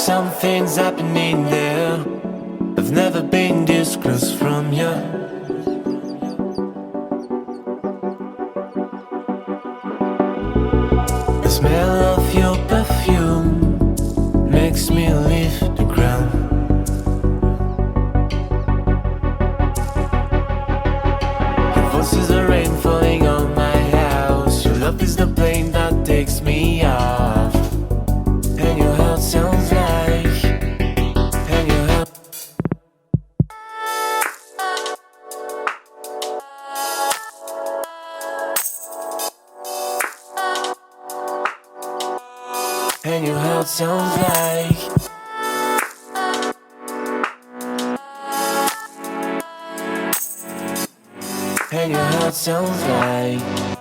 something's happening there. I've never been this close from you. The smell of your perfume makes me leave the ground. Your voice is the rain falling on my house. Your love is the plane that takes me off. And your heart sounds like, and your heart, and your heart sounds like, and your heart sounds like.